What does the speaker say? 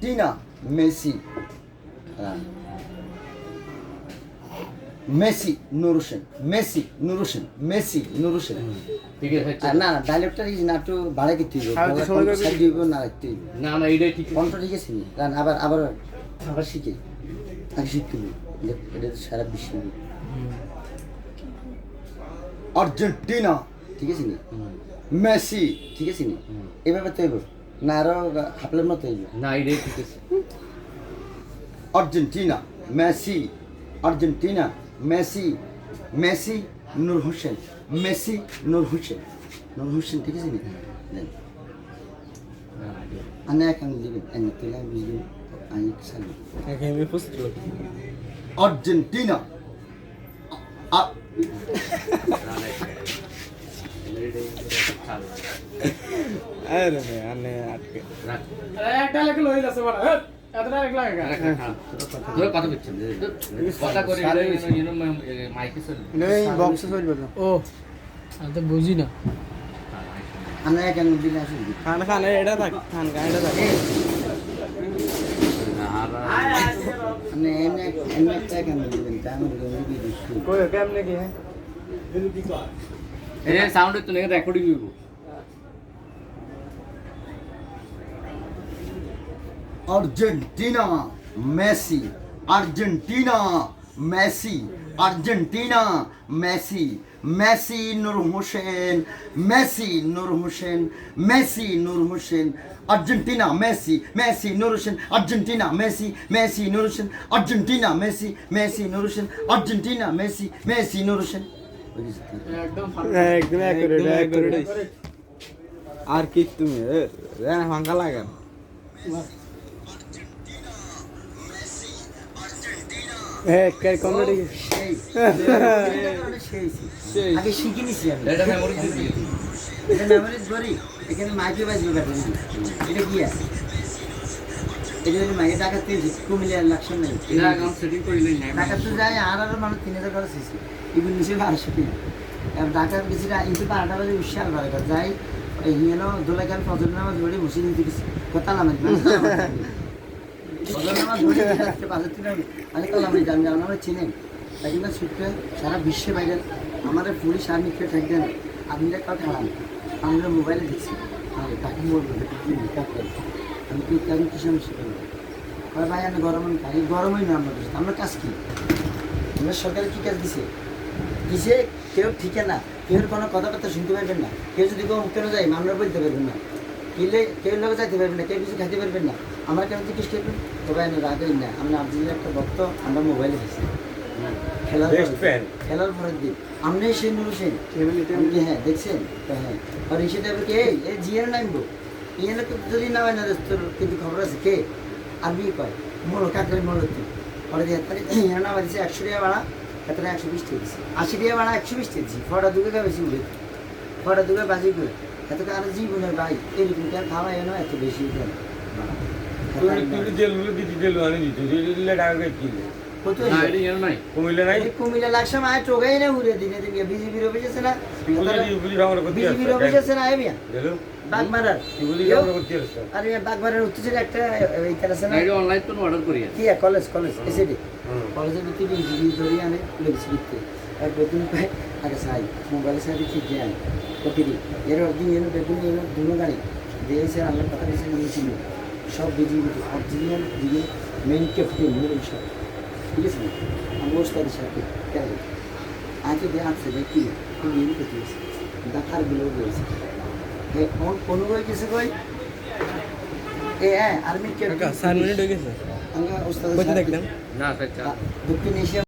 Tina Messi Messi Nur Hossain Messi Nur Hossain Messi Nur Hossain ঠিক আছে না না ডায়লগটা না একটু বাড়াই দিতে হইব সাইড দিব না রাখতে হইব না না এইটাই ঠিক কণ্ঠ ঠিক আছে গান আবার আবার আবার শিখে আগে শিখতে হইব এটা তো সারা বিশ্ব আর্জেন্টিনা ঠিক আছে নি মেসি ঠিক আছে নি এভাবে তো হইব না আরো হাফলের মতো হইব না এইটাই ঠিক আছে Argentina Messi Argentina Messi Messi Nur Hossain Messi Nur Hossain Nur Hossain ঠিক আছে নি দেন আনে এখন দিবেন এনে তেলা বিজু আই সালি এখন আমি পোস্ট করব আর্জেন্টিনা আরে আনে আটকে একটা লেখা লই যাচ্ছে বড় এতটা লেখা লাগা ধরে কথা বলছেন কথা করে মাইকে চলে নেই বক্স চলবে না ও আমি তো বুঝি না আনে এখন দিলে আসুন খান খান এটা থাক খান খান এটা থাক আনে এনে এনে এখন দিবেন তাই আমি দিবি কই কেমনে কি হ্যাঁ এই সাউন্ড তো নেই রেকর্ডিং হইব Argentina, Messi, Argentina, Messi, Argentina, Messi, Messi, Nur Hussein, Messi, Nur Hussein, Messi, Nur Hussein, Argentina, Messi, Messi, Nur Hussein, Argentina, Messi, Messi, Nur Hussein, Argentina, Messi, Messi, Nur Hussein, Argentina, Messi, Messi, Nur Hussein. একদম একদম accurate আর কি তুমি ভাঙা লাগান আগে শিখে নিছি আমি এটা মেমোরি দিবি এটা মেমোরি ধরি এখানে মাইকে বাজবে ব্যাটারি এটা কি আছে এটা যদি মাইকে টাকা তুলছি কুমিল্লার লাকশন নাই এটা অ্যাকাউন্ট সেটিং করিলেই না টাকা তো যায় আর মানুষ 3000 করে শেষ এগুলো নিচে 1200 টাকা আর ঢাকার বেশিটা ইনতে 12টা বাজে উৎসাহ করে যাই হিয়ানো দোলাকাল ফজর নামাজ ধরে বসে নিতে গেছি কথা নামাজ ফজর নামাজ ধরে বাজার থেকে আমি কালাম জানি আমরা চিনেন তাই না ছুটতে সারা বিশ্বে বাইরে আমাদের পুলিশ আর্মি খেয়ে থাকতেন আপনি কাউ খেলাম আমরা মোবাইলে দেখছি তাকে বলবো আমি কি আমি কি সমস্যা করবো ভাই আমি গরমই না আমরা কাজ কি আমরা সরকারে কী কাজ দিছে দিছে কেউ ঠিকে না কেউ কোনো কথাবার্তা শুনতে পারবেন না কেউ যদি কেন যাই মামলা বলতে পারবেন না কিনলে কেউ লোক যাইতে পারবেন না কেউ কিছু খাইতে পারবেন না আমরা কেন জিজ্ঞেস করবেন তবে আমি রাগেই না আমরা আর্জেন্টিনার একটা ভক্ত আমরা মোবাইলে দিচ্ছি খেলার পরের দিন আপনি সেই নুরু সেন হ্যাঁ দেখছেন হ্যাঁ আর এসে যাবে কে এ জিয়ার নামবো ইয়ে যদি নামে না তোর কিন্তু খবর আছে কে আরবি কয় মোড়ো কাকের মোড়ো পরে দিয়ে ইয়ে নামা দিচ্ছে 100 টাকা ভাড়া এতটা 120 টাকা দিচ্ছি 80 টাকা ভাড়া 120 টাকা দিচ্ছি ফটা দুগে বেশি উঠে ফটা দুগে বাজি করে এত আর জীবনের ভাই এরকম খাওয়া এনো এত বেশি উঠে কুমিল্লা লাগছে মায়ের টোকাই না ঘুরে দিনে দিনে বিজেপির অফিস আছে না বিজেপির অফিস আছে না এবিয়া বাগমারার আরে বাগমারার উত্তর একটা এইখানে আছে না অনলাইন তো অর্ডার করি কি কলেজ এসএডি কলেজের ভিতরে বিজেপি ধরে আনে লেগেছি দিতে আর বেতন পায় আগে সাই মোবাইলের সাথে ঠিক যায় কপিরি এর অর্দিন এনে বেতন এনে দুনো গাড়ি দিয়েছে আল্লাহ কথা দিয়েছে নিয়েছিল সব বিজেপি অরিজিনাল দিকে মেইন ক্যাপ্টেন মেন সব ঠিক আছে আমি ওস্তাদের সাথে কেন আজকে দিয়ে আসছে দেখি খুব ইয়ে করতে গেছে ডাক্তারগুলো দিয়েছে কোনো বই কিছু বই এ হ্যাঁ আর্মি ক্যাপ্টেন 4 মিনিট হয়ে গেছে আমরা ওস্তাদের কত দেখলাম দক্ষিণ এশিয়া